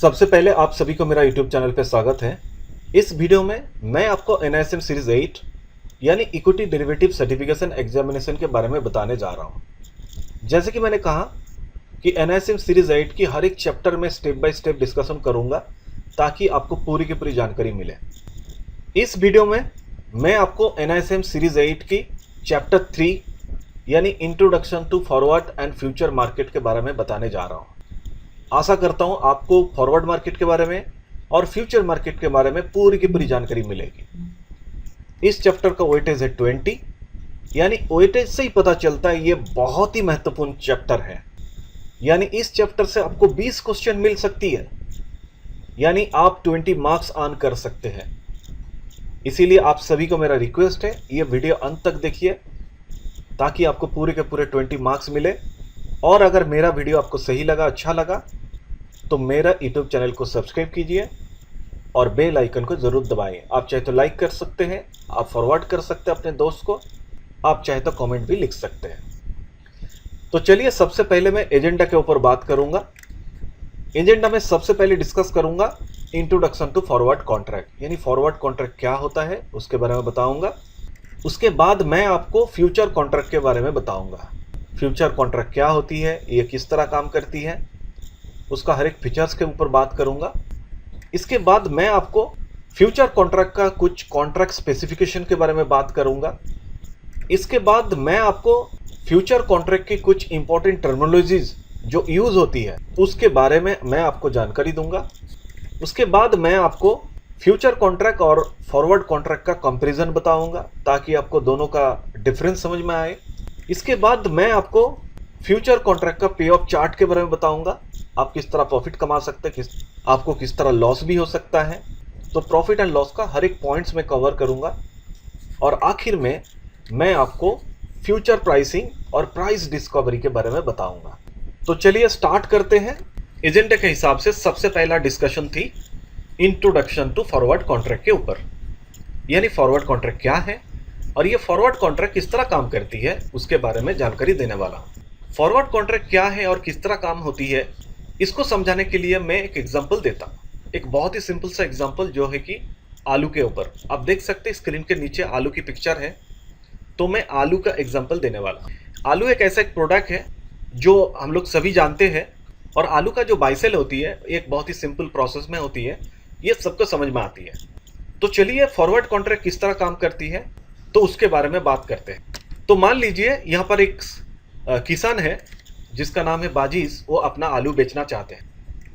सबसे पहले आप सभी को मेरा YouTube चैनल पे स्वागत है। इस वीडियो में मैं आपको NISM सीरीज 8 यानी इक्विटी डेरिवेटिव सर्टिफिकेशन एग्जामिनेशन के बारे में बताने जा रहा हूं। जैसे कि मैंने कहा कि NISM सीरीज 8 की हर एक चैप्टर में स्टेप बाय स्टेप डिस्कशन करूंगा ताकि आपको पूरी की पूरी जानकारी मिले। इस वीडियो में मैं आपको NISM सीरीज 8 की चैप्टर 3 यानी introduction to forward and future market के बारे में बताने जा रहा हूं। आशा करता हूं आपको फॉरवर्ड मार्केट के बारे में और फ्यूचर मार्केट के बारे में पूरी की पूरी जानकारी मिलेगी। इस चैप्टर का वेटेज है 20, यानी वेटेज से ही पता चलता है ये बहुत ही महत्वपूर्ण चैप्टर है। यानी इस चैप्टर से आपको 20 क्वेश्चन मिल सकती है, यानी आप 20 मार्क्स अर्न कर सकते हैं। इसीलिए आप सभी को मेरा रिक्वेस्ट है, ये वीडियो अंत तक देखिए ताकि आपको पूरे के पूरे 20 मार्क्स मिले। और अगर मेरा वीडियो आपको सही लगा, अच्छा लगा, तो मेरा YouTube चैनल को सब्सक्राइब कीजिए और बेल आइकन को ज़रूर दबाएं। आप चाहे तो लाइक कर सकते हैं, आप फॉरवर्ड कर सकते हैं अपने दोस्त को, आप चाहे तो कमेंट भी लिख सकते हैं। तो चलिए, सबसे पहले मैं एजेंडा के ऊपर बात करूंगा। एजेंडा में सबसे पहले डिस्कस करूंगा इंट्रोडक्शन टू फॉरवर्ड कॉन्ट्रैक्ट, यानी फॉरवर्ड कॉन्ट्रैक्ट क्या होता है उसके बारे में बताऊंगा। उसके बाद मैं आपको फ्यूचर कॉन्ट्रैक्ट के बारे में बताऊंगा। फ्यूचर कॉन्ट्रैक्ट क्या होती है, ये किस तरह काम करती है, उसका हर एक फीचर्स के ऊपर बात करूंगा। इसके बाद मैं आपको फ्यूचर कॉन्ट्रैक्ट का कुछ कॉन्ट्रैक्ट स्पेसिफिकेशन के बारे में बात करूंगा। इसके बाद मैं आपको फ्यूचर कॉन्ट्रैक्ट की कुछ इंपॉर्टेंट टर्मिनोलॉजीज जो यूज होती है उसके बारे में मैं आपको जानकारी दूंगा। उसके बाद मैं आपको फ्यूचर कॉन्ट्रैक्ट और फॉरवर्ड कॉन्ट्रैक्ट का कंपैरिजन बताऊंगा ताकि आपको दोनों का डिफरेंस समझ में आए। इसके बाद मैं आपको फ्यूचर कॉन्ट्रैक्ट का पे ऑफ चार्ट के बारे में बताऊंगा, आप किस तरह प्रॉफिट कमा सकते हैं, आपको किस तरह लॉस भी हो सकता है। तो प्रॉफिट एंड लॉस का हर एक पॉइंट्स में कवर करूंगा। और आखिर में मैं आपको फ्यूचर प्राइसिंग और प्राइस डिस्कवरी के बारे में बताऊंगा। तो चलिए स्टार्ट करते हैं। एजेंडे के हिसाब से सबसे पहला डिस्कशन थी इंट्रोडक्शन टू फॉरवर्ड कॉन्ट्रैक्ट के ऊपर, यानी फॉरवर्ड कॉन्ट्रैक्ट क्या है और ये फॉरवर्ड कॉन्ट्रैक्ट किस तरह काम करती है उसके बारे में जानकारी देने वाला हूं। फॉरवर्ड कॉन्ट्रैक्ट क्या है और किस तरह काम होती है, इसको समझाने के लिए मैं एक एग्जांपल देता हूं। एक बहुत ही सिंपल सा एग्जांपल जो है कि आलू के ऊपर। आप देख सकते हैं स्क्रीन के नीचे आलू की पिक्चर है, तो मैं आलू का एग्जांपल देने वाला हूं। आलू एक ऐसा प्रोडक्ट है जो हम लोग सभी जानते हैं, और आलू का जो बाइसेल होती है एक बहुत ही सिंपल प्रोसेस में होती है, ये सबको समझ में आती है। तो चलिए फॉरवर्ड कॉन्ट्रैक्ट किस तरह काम करती है तो उसके बारे में बात करते हैं। तो मान लीजिए यहाँ पर एक किसान है जिसका नाम है बाजीज, वो अपना आलू बेचना चाहते हैं,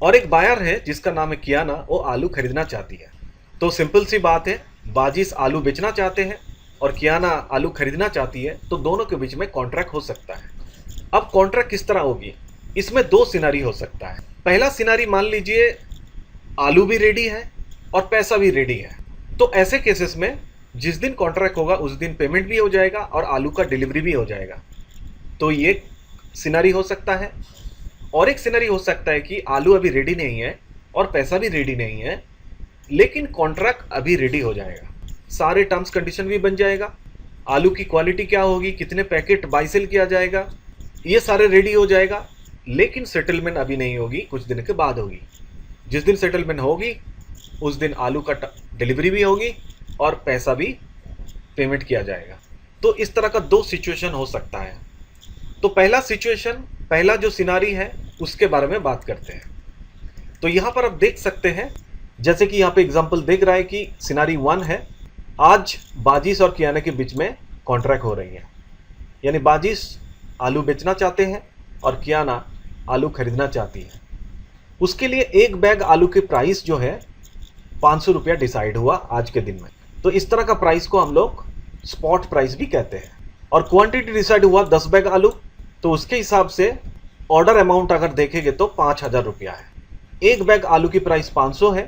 और एक बायर है जिसका नाम है कियाना, वो आलू खरीदना चाहती है। तो सिंपल सी बात है, बाजीज आलू बेचना चाहते हैं और कियाना आलू खरीदना चाहती है, तो दोनों के बीच में कॉन्ट्रैक्ट हो सकता है। अब कॉन्ट्रैक्ट किस तरह होगी, इसमें दो सिनारी हो सकता है। पहला सिनारी, मान लीजिए आलू भी रेडी है और पैसा भी रेडी है, तो ऐसे केसेस में जिस दिन कॉन्ट्रैक्ट होगा उस दिन पेमेंट भी हो जाएगा और आलू का डिलीवरी भी हो जाएगा। तो ये सिनारी हो सकता है। और एक सिनारी हो सकता है कि आलू अभी रेडी नहीं है और पैसा भी रेडी नहीं है, लेकिन कॉन्ट्रैक्ट अभी रेडी हो जाएगा, सारे टर्म्स कंडीशन भी बन जाएगा, आलू की क्वालिटी क्या होगी, कितने पैकेट बाई सेल किया जाएगा, ये सारे रेडी हो जाएगा, लेकिन सेटलमेंट अभी नहीं होगी, कुछ दिन के बाद होगी। जिस दिन सेटलमेंट होगी उस दिन आलू का डिलीवरी भी होगी और पैसा भी पेमेंट किया जाएगा। तो इस तरह का दो सिचुएशन हो सकता है। तो पहला सिचुएशन, पहला जो सिनारी है उसके बारे में बात करते हैं। तो यहाँ पर आप देख सकते हैं, जैसे कि यहाँ पे एग्जांपल देख रहा है कि सिनारी 1 है, आज बाजीस और कियाना के बीच में कॉन्ट्रैक्ट हो रही है, यानी बाजीस आलू बेचना चाहते हैं और कियाना आलू खरीदना चाहती है। उसके लिए एक बैग आलू की प्राइस जो है 500 रुपया डिसाइड हुआ आज के दिन में। तो इस तरह का प्राइस को हम लोग स्पॉट प्राइस भी कहते हैं। और क्वांटिटी डिसाइड हुआ 10 बैग आलू, तो उसके हिसाब से ऑर्डर अमाउंट अगर देखेंगे तो 5000 रुपया है। एक बैग आलू की प्राइस 500 है,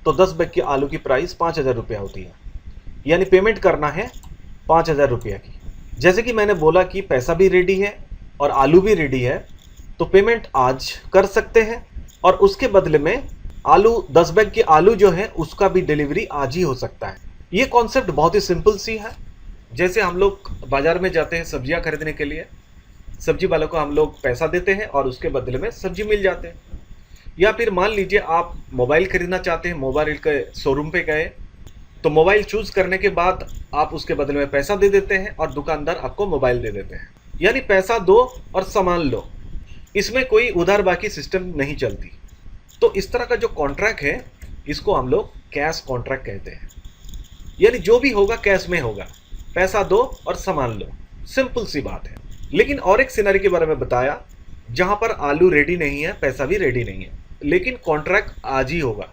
तो 10 बैग की आलू की प्राइस 5000 रुपया होती है, यानी पेमेंट करना है 5000 रुपया की। जैसे कि मैंने बोला कि पैसा भी रेडी है और आलू भी रेडी है, तो पेमेंट आज कर सकते हैं और उसके बदले में आलू 10 बैग की आलू जो है उसका भी डिलीवरी आज ही हो सकता है। ये कॉन्सेप्ट बहुत ही सिंपल सी है। जैसे हम लोग बाजार में जाते हैं सब्जियां खरीदने के लिए, सब्जी वालों को हम लोग पैसा देते हैं और उसके बदले में सब्जी मिल जाते हैं। या फिर मान लीजिए आप मोबाइल खरीदना चाहते हैं, मोबाइल के शोरूम पे गए, तो मोबाइल चूज करने के बाद आप उसके बदले में पैसा दे देते हैं और दुकानदार आपको मोबाइल दे देते हैं। यानी पैसा दो और सामान लो, इसमें कोई उधार बाकी सिस्टम नहीं चलती। तो इस तरह का जो कॉन्ट्रैक्ट है, इसको हम लोग कैश कॉन्ट्रैक्ट कहते हैं। यानी जो भी होगा कैश में होगा, पैसा दो और सामान लो, सिंपल सी बात है। लेकिन और एक सिनेरियो के बारे में बताया जहां पर आलू रेडी नहीं है, पैसा भी रेडी नहीं है, लेकिन कॉन्ट्रैक्ट आज ही होगा।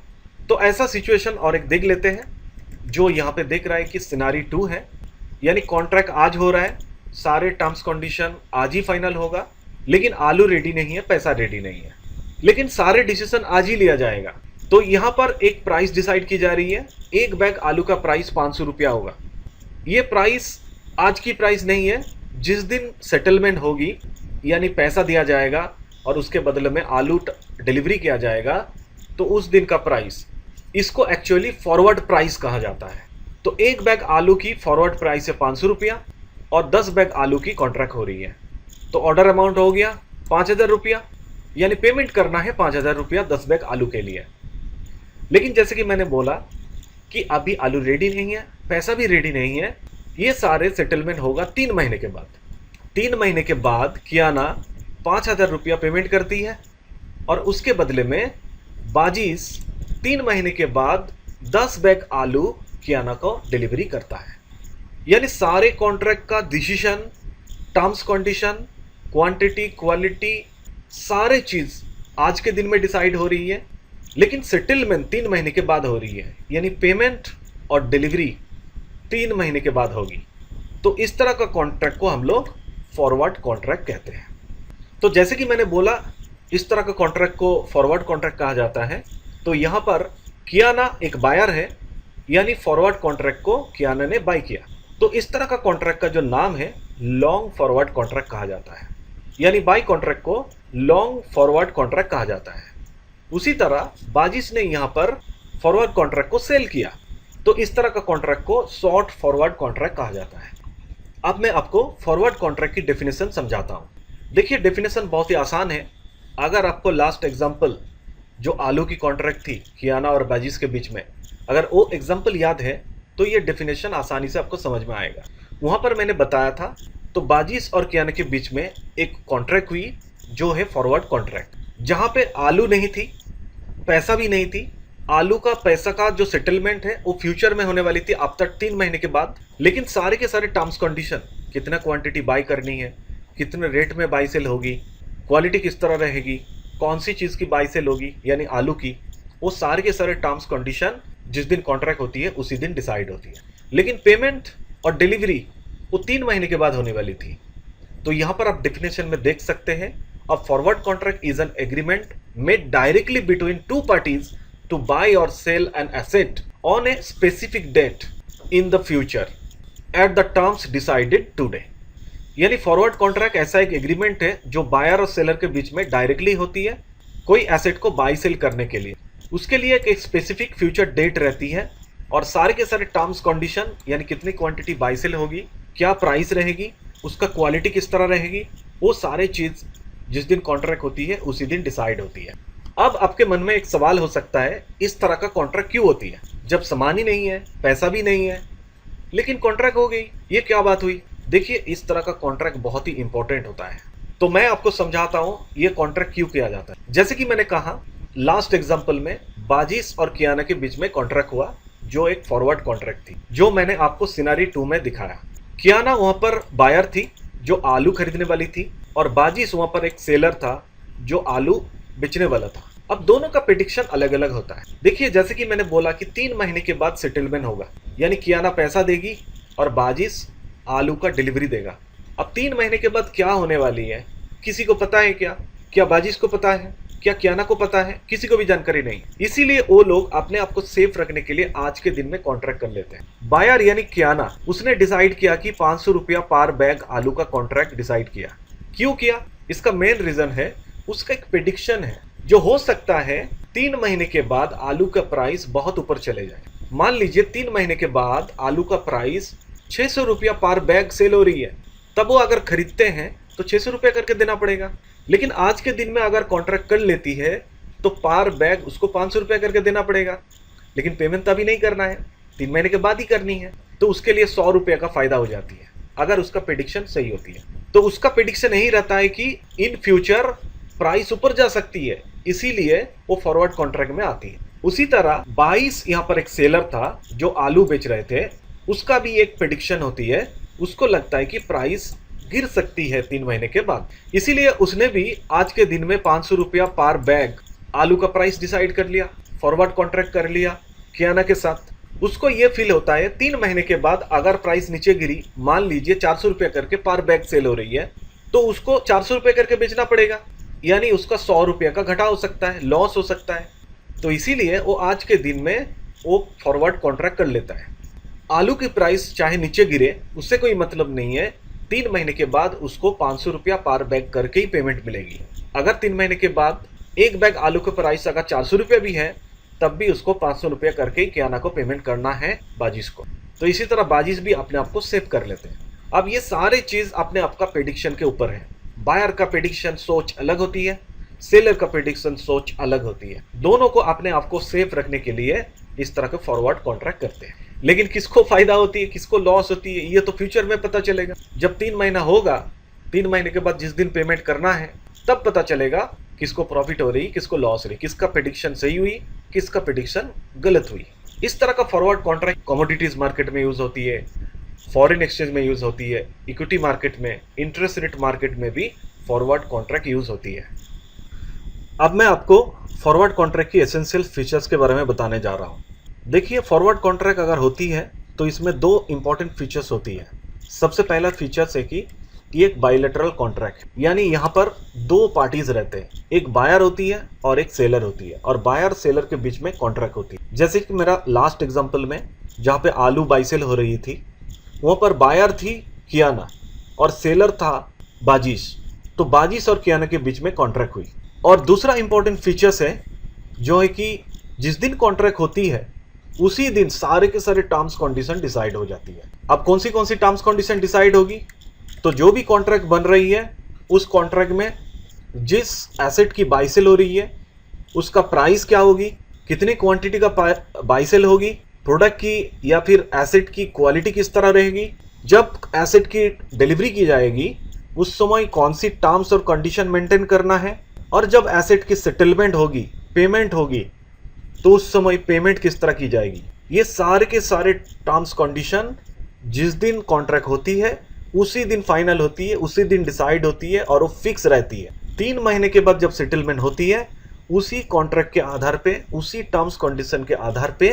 तो ऐसा सिचुएशन और एक देख लेते हैं, जो यहाँ पे देख रहा है कि सिनेरियो 2 है। यानी कॉन्ट्रैक्ट आज हो रहा है, सारे टर्म्स कंडीशन आज ही फाइनल होगा, लेकिन आलू रेडी नहीं है, पैसा रेडी नहीं है, लेकिन सारे डिसीजन आज ही लिया जाएगा। तो यहाँ पर एक प्राइस डिसाइड की जा रही है। एक बैग आलू का प्राइस 500 रुपया होगा। ये प्राइस आज की प्राइस नहीं है, जिस दिन सेटलमेंट होगी यानी पैसा दिया जाएगा और उसके बदले में आलू डिलीवरी किया जाएगा, तो उस दिन का प्राइस, इसको एक्चुअली फॉरवर्ड प्राइस कहा जाता है। तो एक बैग आलू की फॉरवर्ड प्राइस है 500 रुपया और 10 बैग आलू की कॉन्ट्रैक्ट हो रही है। तो ऑर्डर अमाउंट हो गया 5000 रुपया, यानी पेमेंट करना है 5000 रुपया 10 बैग आलू के लिए। लेकिन जैसे कि मैंने बोला कि अभी आलू रेडी नहीं है, पैसा भी रेडी नहीं है, ये सारे सेटलमेंट होगा 3 महीने के बाद। 3 महीने के बाद कियाना 5000 रुपया पेमेंट करती है और उसके बदले में बाजीस 3 महीने के बाद 10 बैग आलू कियाना को डिलीवरी करता है। यानी सारे कॉन्ट्रैक्ट का decision, terms condition, quantity, quality, सारे चीज़ आज के दिन में डिसाइड हो रही है, लेकिन सेटलमेंट 3 महीने के बाद हो रही है। यानी पेमेंट और डिलीवरी 3 महीने के बाद होगी। तो इस तरह का कॉन्ट्रैक्ट को हम लोग फॉरवर्ड कॉन्ट्रैक्ट कहते हैं। तो जैसे कि मैंने बोला, इस तरह का कॉन्ट्रैक्ट को फॉरवर्ड कॉन्ट्रैक्ट कहा जाता है। तो यहाँ पर कियाना एक बायर है, यानी फॉरवर्ड कॉन्ट्रैक्ट को कियाना ने बाय किया। तो इस तरह का कॉन्ट्रैक्ट का जो नाम है, लॉन्ग फॉरवर्ड कॉन्ट्रैक्ट कहा जाता है। यानी बाय कॉन्ट्रैक्ट को लॉन्ग फॉरवर्ड कॉन्ट्रैक्ट कहा जाता है। उसी तरह बाजिस ने यहाँ पर फॉरवर्ड कॉन्ट्रैक्ट को सेल किया, तो इस तरह का कॉन्ट्रैक्ट को शॉर्ट फॉरवर्ड कॉन्ट्रैक्ट कहा जाता है। अब मैं आपको फॉरवर्ड कॉन्ट्रैक्ट की डेफिनेशन समझाता हूँ। देखिए, डेफिनेशन बहुत ही आसान है। अगर आपको लास्ट एग्जाम्पल जो आलू की कॉन्ट्रैक्ट थी कियाना और बाजिस के बीच में, अगर वो एग्जाम्पल याद है तो ये डेफिनेशन आसानी से आपको समझ में आएगा। वहाँ पर मैंने बताया था, तो बाजिस और कियाना के बीच में एक कॉन्ट्रैक्ट हुई जो है फॉरवर्ड कॉन्ट्रैक्ट, जहाँ पे आलू नहीं थी, पैसा भी नहीं थी। आलू का पैसा का जो सेटलमेंट है वो फ्यूचर में होने वाली थी आफ्टर 3 महीने के बाद, लेकिन सारे के सारे टर्म्स कंडीशन, कितना क्वांटिटी बाय करनी है, कितने रेट में बाय सेल होगी, क्वालिटी किस तरह रहेगी, कौन सी चीज़ की बाय सेल होगी यानी आलू की, वो सारे के सारे टर्म्स कंडीशन जिस दिन कॉन्ट्रैक्ट होती है उसी दिन डिसाइड होती है। लेकिन पेमेंट और डिलीवरी वो 3 महीने के बाद होने वाली थी। तो यहाँ पर आप डेफिनेशन में देख सकते हैं, a forward contract is an agreement made directly between 2 parties to buy or sell an asset on a specific date in the future at the terms decided today। यानी फॉरवर्ड कॉन्ट्रैक्ट ऐसा एक agreement है जो buyer और seller के बीच में directly होती है कोई एसेट को बाय सेल करने के लिए। उसके लिए एक स्पेसिफिक फ्यूचर डेट रहती है और सारे के सारे टर्म्स कंडीशन, यानी कितनी क्वांटिटी बाय सेल होगी, क्या प्राइस रहेगी, उसका क्वालिटी किस तरह रहेगी, वो सारे चीज़ जिस दिन कॉन्ट्रैक्ट होती है उसी दिन डिसाइड होती है। अब आपके मन में एक सवाल हो सकता है, इस तरह का कॉन्ट्रैक्ट क्यों होती है जब सामान ही नहीं है, पैसा भी नहीं है, लेकिन कॉन्ट्रैक्ट हो गई, ये क्या बात हुई? देखिए, इस तरह का कॉन्ट्रैक्ट बहुत ही इंपॉर्टेंट होता है। तो मैं आपको समझाता हूँ ये कॉन्ट्रैक्ट क्यों किया जाता है। जैसे कि मैंने कहा लास्ट एग्जाम्पल में बाजिस और कियाना के बीच में कॉन्ट्रैक्ट हुआ जो एक फॉरवर्ड कॉन्ट्रैक्ट थी, जो मैंने आपको सिनेरियो 2 में दिखाया। कियाना वहाँ पर बायर थी जो आलू खरीदने वाली थी और बाजिस वहाँ पर एक सेलर था जो आलू बेचने वाला था। अब दोनों का प्रेडिक्शन अलग अलग होता है। देखिए, जैसे कि मैंने बोला कि 3 महीने के बाद सेटलमेंट होगा, यानी कियाना पैसा देगी और बाजिस आलू का डिलीवरी देगा। अब 3 महीने के बाद क्या होने वाली है किसी को पता है क्या? क्या बाजिस को पता है? क्या कियाना को पता है? किसी को भी जानकारी नहीं। इसीलिए वो लोग अपने आप को सेफ रखने के लिए आज के दिन में कॉन्ट्रैक्ट कर लेते हैं। बायर यानी कियाना, उसने डिसाइड किया कि 500 रुपया पर बैग आलू का कॉन्ट्रैक्ट डिसाइड किया। क्यों किया? इसका मेन रीजन है उसका एक प्रेडिक्शन है जो हो सकता है 3 महीने के बाद आलू का प्राइस बहुत ऊपर चले जाए। मान लीजिए 3 महीने के बाद आलू का प्राइस 600 रुपया पर बैग सेल हो रही है, तब वो अगर खरीदते हैं तो 600 रुपया करके देना पड़ेगा। लेकिन आज के दिन में अगर कॉन्ट्रैक्ट कर लेती है तो पर बैग उसको 500 रुपया करके देना पड़ेगा, लेकिन पेमेंट तो अभी नहीं करना है, 3 महीने के बाद ही करनी है। तो उसके लिए 100 रुपये का फायदा हो जाती है अगर उसका प्रेडिक्शन सही होती है। तो उसका प्रेडिक्शन यही रहता है कि इन फ्यूचर प्राइस ऊपर जा सकती है, इसीलिए वो फॉरवर्ड कॉन्ट्रैक्ट में आती है। उसी तरह 22 यहाँ पर एक सेलर था जो आलू बेच रहे थे, उसका भी एक प्रेडिक्शन होती है, उसको लगता है कि प्राइस गिर सकती है 3 महीने के बाद, इसीलिए उसने भी आज के दिन में 500 रुपया पर बैग आलू का प्राइस डिसाइड कर लिया, फॉरवर्ड कॉन्ट्रैक्ट कर लिया कियाना के साथ। उसको ये फील होता है 3 महीने के बाद अगर प्राइस नीचे गिरी, मान लीजिए 400 रुपया करके पर बैग सेल हो रही है, तो उसको 400 रुपये करके बेचना पड़ेगा, यानी उसका 100 रुपये का घटा हो सकता है, लॉस हो सकता है। तो इसीलिए वो आज के दिन में वो फॉरवर्ड कॉन्ट्रैक्ट कर लेता है। आलू की प्राइस चाहे नीचे गिरे उससे कोई मतलब नहीं है, 3 महीने के बाद उसको 500 रुपया पर बैग करके ही पेमेंट मिलेगी। अगर 3 महीने के बाद एक बैग आलू का प्राइस अगर 400 रुपया भी है, तब भी उसको 500 रुपया करके ही कियाना को पेमेंट करना है बाजिश को। तो इसी तरह बाजिश भी अपने आप को सेव कर लेते हैं। अब ये सारे चीज अपने आप का प्रेडिक्शन के ऊपर है। बायर का प्रेडिक्शन सोच अलग होती है, सेलर का प्रेडिक्शन सोच अलग होती है। दोनों को अपने आप को सेफ रखने के लिए इस तरह के फॉरवर्ड कॉन्ट्रैक्ट करते हैं। लेकिन किसको फायदा होती है, किसको लॉस होती है, ये तो फ्यूचर में पता चलेगा। जब 3 महीना होगा, 3 महीने के बाद जिस दिन पेमेंट करना है, तब पता चलेगा किसको प्रॉफिट हो रही, किसको लॉस हो रही, किसका प्रेडिक्शन सही हुई, किसका प्रेडिक्शन गलत हुई। इस तरह का फॉरवर्ड कॉन्ट्रैक्ट कमोडिटीज मार्केट में यूज होती है, फॉरेन एक्सचेंज में यूज होती है, इक्विटी मार्केट में, इंटरेस्ट रेट मार्केट में भी फॉरवर्ड कॉन्ट्रैक्ट यूज होती है। अब मैं आपको फॉरवर्ड कॉन्ट्रैक्ट की एसेंशियल फीचर्स के बारे में बताने जा रहा हूँ। देखिए, फॉरवर्ड कॉन्ट्रैक्ट अगर होती है तो इसमें 2 इंपॉर्टेंट फीचर्स होती है। सबसे पहला फीचर्स है कि ये एक बायलैटरल कॉन्ट्रैक्ट, यानी यहाँ पर 2 पार्टीज रहते हैं, एक बायर होती है और एक सेलर होती है, और बायर सेलर के बीच में कॉन्ट्रैक्ट होती है। जैसे कि मेरा लास्ट एग्जांपल में जहाँ पे आलू बाई सेल हो रही थी, वहाँ पर बायर थी कियाना और सेलर था बाजिश। तो बाजिश और कियाना के बीच में कॉन्ट्रैक्ट हुई। और दूसरा इंपॉर्टेंट फीचर्स है जो है कि जिस दिन कॉन्ट्रैक्ट होती है उसी दिन सारे के सारे टर्म्स कंडीशन डिसाइड हो जाती है। अब कौन सी टर्म्स कंडीशन डिसाइड होगी, तो जो भी कॉन्ट्रैक्ट बन रही है उस कॉन्ट्रैक्ट में जिस एसेट की बाई सेल हो रही है उसका प्राइस क्या होगी, कितनी क्वांटिटी का बाई सेल होगी, प्रोडक्ट की या फिर एसेट की क्वालिटी किस तरह रहेगी, जब एसेट की डिलीवरी की जाएगी उस समय कौन सी टर्म्स और कंडीशन मेंटेन करना है, और जब एसेट की सेटलमेंट होगी, पेमेंट होगी, तो उस समय पेमेंट किस तरह की जाएगी। ये सारे के सारे टर्म्स कंडीशन जिस दिन कॉन्ट्रैक्ट होती है उसी दिन फाइनल होती है, उसी दिन डिसाइड होती है और वो फिक्स रहती है। 3 महीने के बाद जब सेटलमेंट होती है उसी कॉन्ट्रैक्ट के आधार पे, उसी टर्म्स कंडीशन के आधार पे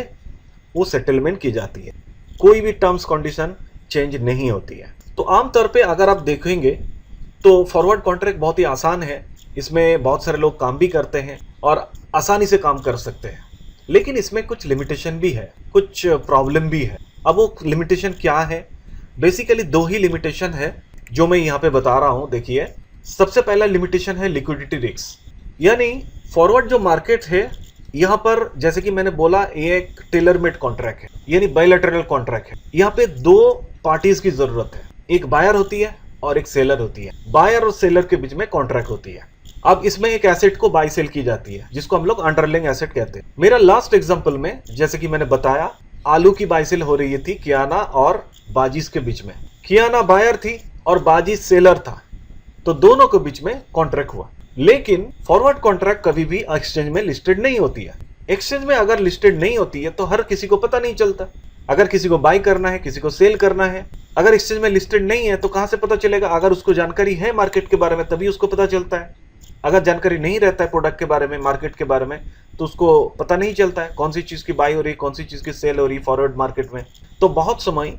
वो सेटलमेंट की जाती है। कोई भी टर्म्स कंडीशन चेंज नहीं होती है। तो आमतौर पे अगर आप देखेंगे तो फॉरवर्ड कॉन्ट्रैक्ट बहुत ही आसान है, इसमें बहुत सारे लोग काम भी करते हैं और आसानी से काम कर सकते हैं। लेकिन इसमें कुछ लिमिटेशन भी है, कुछ प्रॉब्लम भी है। अब वो लिमिटेशन क्या है? बेसिकली 2 ही लिमिटेशन है जो मैं यहाँ पे बता रहा हूँ। देखिए, सबसे पहला लिमिटेशन है लिक्विडिटी रिस्क, यानी फॉरवर्ड जो मार्केट है यहाँ पर, जैसे कि मैंने बोला, ये एक टेलर मेड कॉन्ट्रैक्ट है, यानी बायलैटरल कॉन्ट्रैक्ट है। यहाँ पे 2 पार्टीज की जरूरत है, एक बायर होती है और एक सेलर होती है। बायर और सेलर के बीच में कॉन्ट्रैक्ट होती है। अब इसमें एक एसेट को बाई सेल की जाती है जिसको हम लोग अंडरलाइंग एसेट कहते हैं। मेरा लास्ट एग्जांपल में जैसे कि मैंने बताया, आलू की बाई सेल हो रही थी कियाना और बाजिश के बीच में। कियाना बायर थी और बाजिश सेलर था, तो दोनों के बीच में कॉन्ट्रैक्ट हुआ। लेकिन फॉरवर्ड कॉन्ट्रैक्ट कभी भी एक्सचेंज में लिस्टेड नहीं होती है। एक्सचेंज में अगर लिस्टेड नहीं होती है तो हर किसी को पता नहीं चलता। अगर किसी को बाई करना है, किसी को सेल करना है, अगर एक्सचेंज में लिस्टेड नहीं है तो कहां से पता चलेगा? अगर उसको जानकारी है मार्केट के बारे में तभी उसको पता चलता है। अगर जानकारी नहीं रहता है प्रोडक्ट के बारे में, मार्केट के बारे में, तो उसको पता नहीं चलता है कौन सी चीज की बाई हो रही है, कौन सी चीज की सेल हो रही है फॉरवर्ड मार्केट में। तो बहुत समय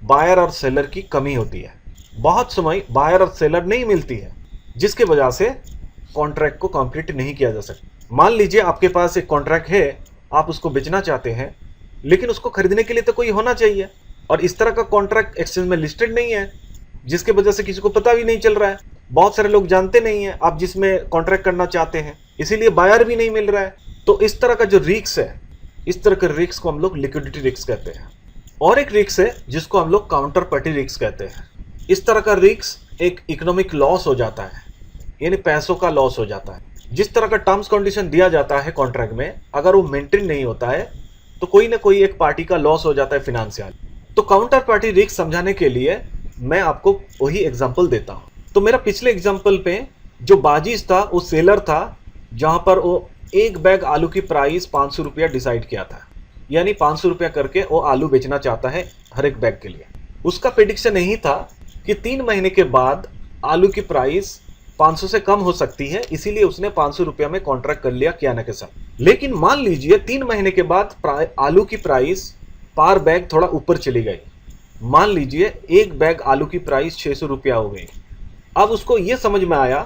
बायर और सेलर की कमी होती है, बहुत समय बायर और सेलर नहीं मिलती है, जिसके वजह से कॉन्ट्रैक्ट को कंप्लीट नहीं किया जा सकता। मान लीजिए आपके पास एक कॉन्ट्रैक्ट है, आप उसको बेचना चाहते हैं, लेकिन उसको खरीदने के लिए तो कोई होना चाहिए, और इस तरह का कॉन्ट्रैक्ट एक्सचेंज में लिस्टेड नहीं है, जिसके वजह से किसी को पता भी नहीं चल रहा है। बहुत सारे लोग जानते नहीं है आप जिसमें कॉन्ट्रैक्ट करना चाहते हैं, इसीलिए बायर भी नहीं मिल रहा है। तो इस तरह का जो रिस्क है, इस तरह के रिस्क को हम लोग लिक्विडिटी रिस्क कहते हैं। और एक रिस्क है जिसको हम लोग काउंटर पार्टी रिस्क कहते हैं। इस तरह का रिस्क एक इकोनॉमिक लॉस हो जाता है, यानी पैसों का लॉस हो जाता है। जिस तरह का टर्म्स कंडीशन दिया जाता है कॉन्ट्रैक्ट में, अगर वो मेंटेन नहीं होता है तो कोई ना कोई एक पार्टी का लॉस हो जाता है फिनेंशियल। तो काउंटर पार्टी रिस्क समझाने के लिए मैं आपको वही एग्जांपल देता हूं। तो मेरा पिछले एग्जांपल पे जो बाजीज था वो सेलर था, जहां पर वो एक बैग आलू की प्राइस 500 रुपया डिसाइड किया था, यानी 500 रुपया करके वो आलू बेचना चाहता है हर एक बैग के लिए। उसका प्रेडिक्शन यही था कि 3 महीने के बाद आलू की प्राइस 500 से कम हो सकती है, इसीलिए उसने 500 रुपया में कॉन्ट्रैक्ट कर लिया कियाना के साथ। लेकिन मान लीजिए 3 महीने के बाद आलू की प्राइस पर बैग थोड़ा ऊपर चली गई। मान लीजिए एक बैग आलू की प्राइस 600 रुपया हो गई। अब उसको ये समझ में आया,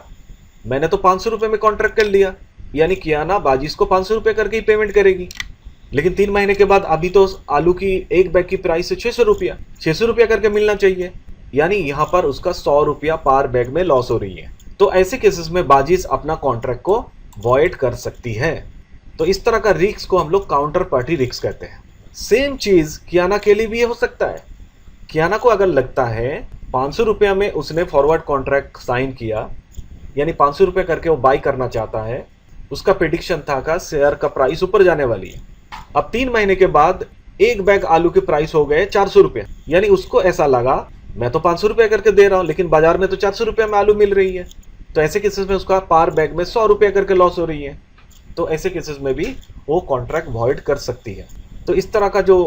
मैंने तो 500 रुपये में कॉन्ट्रैक्ट कर लिया, यानी कियाना बाजीज को 500 रुपये करके ही पेमेंट करेगी। लेकिन 3 महीने के बाद अभी तो आलू की एक बैग की प्राइस है 600 रुपया करके मिलना चाहिए, यानी यहाँ पर उसका 100 रुपया पर बैग में लॉस हो रही है। तो ऐसे केसेस में बाजीज अपना कॉन्ट्रैक्ट को वॉइड कर सकती है। तो इस तरह का रिस्क को हम लोग काउंटर पार्टी रिस्क कहते हैं। सेम चीज कियाना के लिए भी हो सकता है। कियाना को अगर लगता है 500 रुपया में उसने फॉरवर्ड कॉन्ट्रैक्ट साइन किया, यानी 500 रुपये करके वो बाई करना चाहता है, उसका प्रेडिक्शन था का शेयर का प्राइस ऊपर जाने वाली है। अब 3 महीने के बाद एक बैग आलू के प्राइस हो गए 400 रुपये, यानी उसको ऐसा लगा मैं तो 500 रुपये करके दे रहा हूँ, लेकिन बाजार में तो 400 रुपये में आलू मिल रही है। तो ऐसे केसेस में उसका पर बैग में 100 रुपये करके लॉस हो रही है। तो ऐसे केसेस में भी वो कॉन्ट्रैक्ट वॉइड कर सकती है। तो इस तरह का जो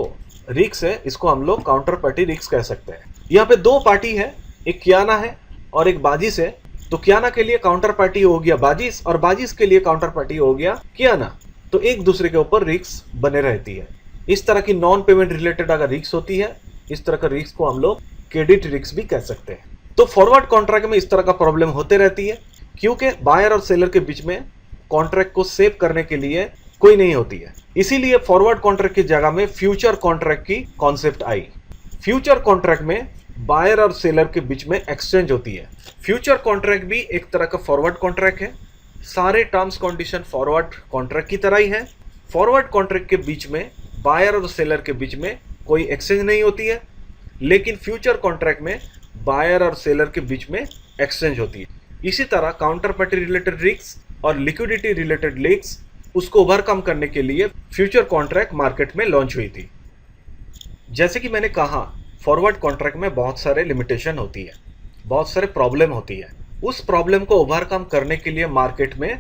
रिस्क है, इसको हम लोग काउंटर पार्टी रिस्क कह सकते हैं। यहाँ पे 2 पार्टी है, एक कियाना है और एक बाजीज है। तो कियाना के लिए काउंटर पार्टी हो गया बाजीज और बाजीज के लिए काउंटर पार्टी हो गया कियाना। तो एक दूसरे के ऊपर रिस्क बने रहती है। इस तरह की नॉन पेमेंट रिलेटेड अगर रिस्क होती है, इस तरह का रिस्क को हम लोग क्रेडिट रिस्क भी कह सकते हैं। तो फॉरवर्ड कॉन्ट्रैक्ट में इस तरह का प्रॉब्लम होते रहती है, क्योंकि बायर और सेलर के बीच में कॉन्ट्रैक्ट को सेव करने के लिए कोई नहीं होती है। इसीलिए फॉरवर्ड कॉन्ट्रैक्ट की जगह में फ्यूचर कॉन्ट्रैक्ट की कॉन्सेप्ट आई। फ्यूचर कॉन्ट्रैक्ट में बायर और सेलर के बीच में एक्सचेंज होती है। फ्यूचर कॉन्ट्रैक्ट भी एक तरह का फॉरवर्ड कॉन्ट्रैक्ट है। सारे टर्म्स कंडीशन फॉरवर्ड कॉन्ट्रैक्ट की तरह ही है। फॉरवर्ड कॉन्ट्रैक्ट के बीच में बायर और सेलर के बीच में कोई एक्सचेंज नहीं होती है, लेकिन फ्यूचर कॉन्ट्रैक्ट में बायर और सेलर के बीच में एक्सचेंज होती है। इसी तरह काउंटर पार्टी रिलेटेड रिस्क और लिक्विडिटी रिलेटेड रिस्क उसको ओवरकम करने के लिए फ्यूचर कॉन्ट्रैक्ट मार्केट में लॉन्च हुई थी। जैसे कि मैंने कहा, फॉरवर्ड कॉन्ट्रैक्ट में बहुत सारे लिमिटेशन होती है, बहुत सारे प्रॉब्लम होती है। उस प्रॉब्लम को ओवरकम करने के लिए मार्केट में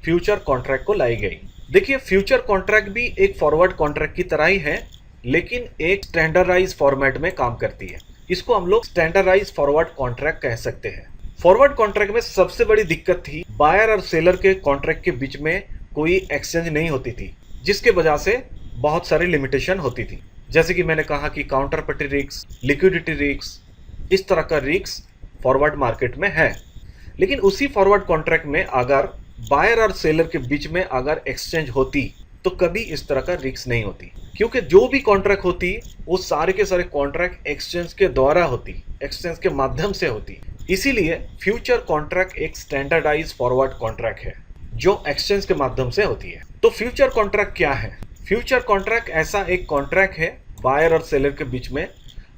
फ्यूचर कॉन्ट्रैक्ट को लाई गई। देखिए, फ्यूचर कॉन्ट्रैक्ट भी एक फॉरवर्ड कॉन्ट्रैक्ट की तरह ही है, लेकिन एक स्टैंडर्डाइज फॉर्मेट में काम करती है। इसको हम लोग स्टैंडर्डाइज फॉरवर्ड कॉन्ट्रैक्ट कह सकते हैं। फॉरवर्ड कॉन्ट्रैक्ट में सबसे बड़ी दिक्कत थी बायर और सेलर के कॉन्ट्रैक्ट के बीच में कोई एक्सचेंज नहीं होती थी, जिसके वजह से बहुत सारी लिमिटेशन होती थी। जैसे कि मैंने कहा कि counter party risk, liquidity risk, इस तरह का रिस्क फॉरवर्ड मार्केट में है। लेकिन उसी फॉरवर्ड कॉन्ट्रैक्ट में अगर बायर और सेलर के बीच में अगर एक्सचेंज होती तो कभी इस तरह का रिस्क नहीं होती, क्योंकि जो भी कॉन्ट्रैक्ट होती वो सारे के सारे कॉन्ट्रैक्ट एक्सचेंज के द्वारा होती, एक्सचेंज के माध्यम से होती। इसीलिए फ्यूचर कॉन्ट्रैक्ट एक स्टैंडर्डाइज फॉरवर्ड कॉन्ट्रैक्ट है जो एक्सचेंज के माध्यम से होती है। तो फ्यूचर कॉन्ट्रैक्ट क्या है? फ्यूचर कॉन्ट्रैक्ट ऐसा एक कॉन्ट्रैक्ट है बायर और सेलर के बीच में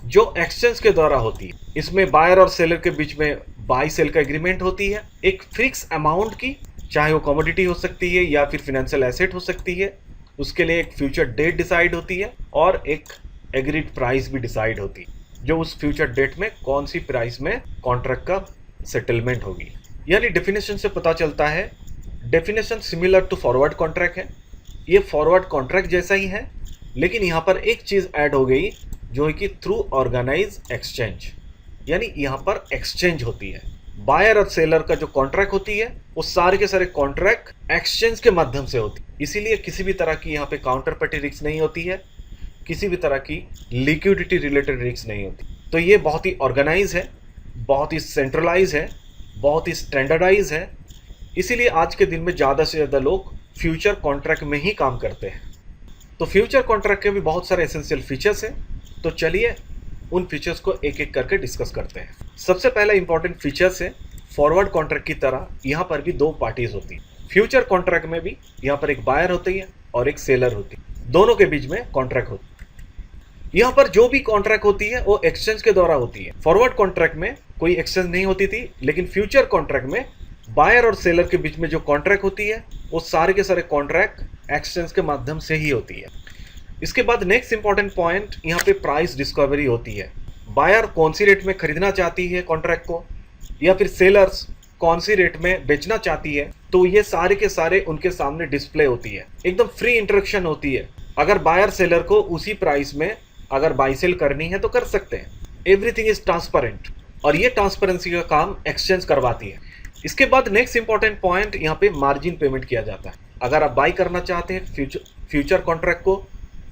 जो एक्सचेंज के द्वारा होती है। इसमें बायर और सेलर के बीच में बाई सेल का एग्रीमेंट होती है एक फिक्स अमाउंट की, चाहे वो कमोडिटी हो सकती है या फिर फाइनेंशियल एसेट हो सकती है। उसके लिए एक फ्यूचर डेट डिसाइड होती है और एक एग्रीड प्राइस भी डिसाइड होती है, जो उस फ्यूचर डेट में कौन सी प्राइस में कॉन्ट्रैक्ट का सेटलमेंट होगी। यानी डेफिनेशन से पता चलता है, definition similar to forward contract है। ये फॉरवर्ड कॉन्ट्रैक्ट जैसा ही है, लेकिन यहाँ पर एक चीज़ ऐड हो गई जो है कि थ्रू ऑर्गेनाइज एक्सचेंज, यानी यहाँ पर एक्सचेंज होती है। बायर और सेलर का जो कॉन्ट्रैक्ट होती है वो सारे के सारे कॉन्ट्रैक्ट एक्सचेंज के माध्यम से होती है। इसीलिए किसी भी तरह की यहाँ पे काउंटर पार्टी रिस्क नहीं होती है, किसी भी तरह की लिक्विडिटी रिलेटेड रिस्क नहीं होती। तो ये बहुत ही ऑर्गेनाइज है, बहुत ही सेंट्रलाइज है, बहुत ही स्टैंडर्डाइज है। इसीलिए आज के दिन में ज़्यादा से ज़्यादा लोग फ्यूचर कॉन्ट्रैक्ट में ही काम करते हैं। तो फ्यूचर कॉन्ट्रैक्ट के भी बहुत सारे एसेंशियल फीचर्स हैं। तो चलिए उन फीचर्स को एक एक करके डिस्कस करते हैं। सबसे पहला इंपॉर्टेंट फीचर्स है, फॉरवर्ड कॉन्ट्रैक्ट की तरह यहाँ पर भी 2 पार्टीज होती है। फ्यूचर कॉन्ट्रैक्ट में भी यहाँ पर एक बायर होती है और एक सेलर होती है, दोनों के बीच में कॉन्ट्रैक्ट होती है। यहाँ पर जो भी कॉन्ट्रैक्ट होती है वो एक्सचेंज के द्वारा होती है। फॉरवर्ड कॉन्ट्रैक्ट में कोई एक्सचेंज नहीं होती थी, लेकिन फ्यूचर कॉन्ट्रैक्ट में बायर और सेलर के बीच में जो कॉन्ट्रैक्ट होती है वो सारे के सारे कॉन्ट्रैक्ट एक्सचेंज के माध्यम से ही होती है। इसके बाद नेक्स्ट इंपॉर्टेंट पॉइंट यहाँ पे प्राइस डिस्कवरी होती है। बायर कौन सी रेट में खरीदना चाहती है कॉन्ट्रैक्ट को, या फिर सेलर्स कौन सी रेट में बेचना चाहती है, तो ये सारे के सारे उनके सामने डिस्प्ले होती है। एकदम फ्री इंटरेक्शन होती है। अगर बायर सेलर को उसी प्राइस में अगर बाई सेल करनी है तो कर सकते हैं। एवरीथिंग इज ट्रांसपेरेंट, और ये ट्रांसपेरेंसी का काम एक्सचेंज करवाती है। इसके बाद नेक्स्ट इंपॉर्टेंट पॉइंट यहाँ पे मार्जिन पेमेंट किया जाता है। अगर आप बाई करना चाहते हैं फ्यूचर कॉन्ट्रैक्ट को,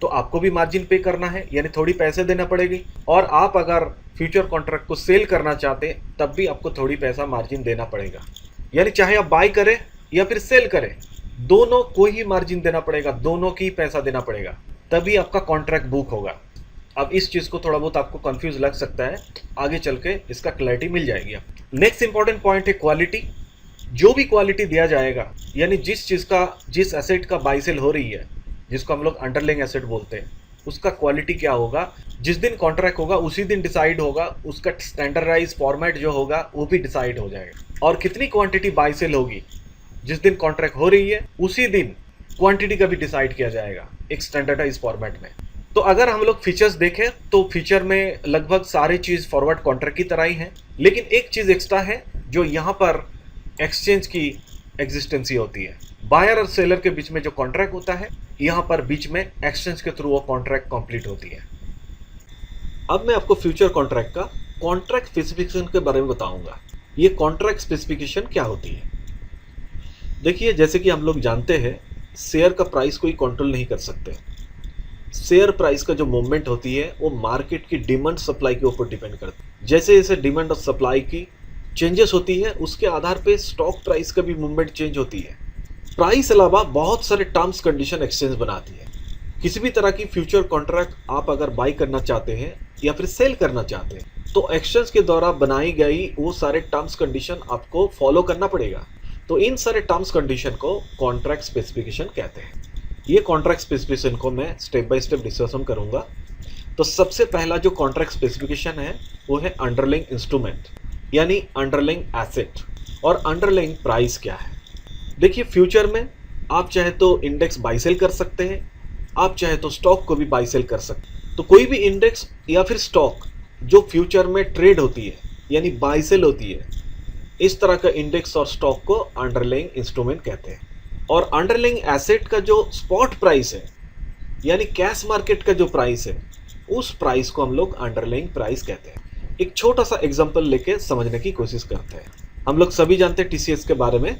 तो आपको भी मार्जिन पे करना है, यानी थोड़ी पैसे देना पड़ेगी। और आप अगर फ्यूचर कॉन्ट्रैक्ट को सेल करना चाहते हैं तब भी आपको थोड़ी पैसा मार्जिन देना पड़ेगा। यानी चाहे आप बाई करें या फिर सेल करें, दोनों को ही मार्जिन देना पड़ेगा, दोनों की पैसा देना पड़ेगा, तभी आपका कॉन्ट्रैक्ट बुक होगा। अब इस चीज़ को थोड़ा बहुत आपको कंफ्यूज लग सकता है, आगे चल के इसका क्लैरिटी मिल जाएगी आपको। नेक्स्ट इंपॉर्टेंट पॉइंट है क्वालिटी। जो भी क्वालिटी दिया जाएगा, यानी जिस एसेट का बाई सेल हो रही है, जिसको हम लोग अंडरलाइंग एसेट बोलते हैं, उसका क्वालिटी क्या होगा, जिस दिन कॉन्ट्रैक्ट होगा उसी दिन डिसाइड होगा। उसका स्टैंडर्डाइज फॉर्मेट जो होगा वो भी डिसाइड हो जाएगा। और कितनी क्वांटिटी बाई सेल होगी, जिस दिन कॉन्ट्रैक्ट हो रही है उसी दिन क्वांटिटी का भी डिसाइड किया जाएगा एक स्टैंडर्डाइज फॉर्मेट में। तो अगर हम लोग फीचर्स देखें तो फीचर में लगभग सारी चीज़ फॉरवर्ड कॉन्ट्रैक्ट की तरह ही है, लेकिन एक चीज़ एक्स्ट्रा है जो यहाँ पर एक्सचेंज की एग्जिस्टेंसी होती है। बायर और सेलर के बीच में जो कॉन्ट्रैक्ट होता है, यहाँ पर बीच में एक्सचेंज के थ्रू वो कॉन्ट्रैक्ट कंप्लीट होती है। अब मैं आपको फ्यूचर कॉन्ट्रैक्ट का कॉन्ट्रैक्ट स्पेसिफिकेशन के बारे में बताऊंगा। ये कॉन्ट्रैक्ट स्पेसिफिकेशन क्या होती है? देखिए, जैसे कि हम लोग जानते हैं, शेयर का प्राइस कोई कंट्रोल नहीं कर सकते। शेयर प्राइस का जो मूवमेंट होती है वो मार्केट की डिमांड सप्लाई के ऊपर डिपेंड करती है। जैसे जैसे डिमांड और सप्लाई की चेंजेस होती है, उसके आधार पे स्टॉक प्राइस का भी मूवमेंट चेंज होती है। प्राइस अलावा बहुत सारे टर्म्स कंडीशन एक्सचेंज बनाती है। किसी भी तरह की फ्यूचर कॉन्ट्रैक्ट आप अगर बाई करना चाहते हैं या फिर सेल करना चाहते हैं, तो एक्सचेंज के द्वारा बनाई गई वो सारे टर्म्स कंडीशन आपको फॉलो करना पड़ेगा। तो इन सारे टर्म्स कंडीशन को कॉन्ट्रैक्ट स्पेसिफिकेशन कहते हैं। ये कॉन्ट्रैक्ट स्पेसिफिकेशन को मैं स्टेप बाय स्टेप डिस्कशन करूंगा। तो सबसे पहला जो कॉन्ट्रैक्ट स्पेसिफिकेशन है वो है अंडरलाइंग इंस्ट्रूमेंट, यानी अंडरलाइंग एसेट। और अंडरलाइंग प्राइस क्या है? देखिए, फ्यूचर में आप चाहे तो इंडेक्स बाई सेल कर सकते हैं, आप चाहे तो स्टॉक को भी बाई सेल कर सकते हैं। तो कोई भी इंडेक्स या फिर स्टॉक जो फ्यूचर में ट्रेड होती है, यानी बाई सेल होती है, इस तरह का इंडेक्स और स्टॉक को अंडरलाइंग इंस्ट्रूमेंट कहते हैं। और अंडरलाइंग एसेट का जो स्पॉट प्राइस है, यानी कैश मार्केट का जो प्राइस है, उस प्राइस को हम लोग अंडरलाइंग प्राइस कहते हैं। एक छोटा सा एग्जांपल लेके समझने की कोशिश करते हैं। हम लोग सभी जानते हैं टीसीएस के बारे में,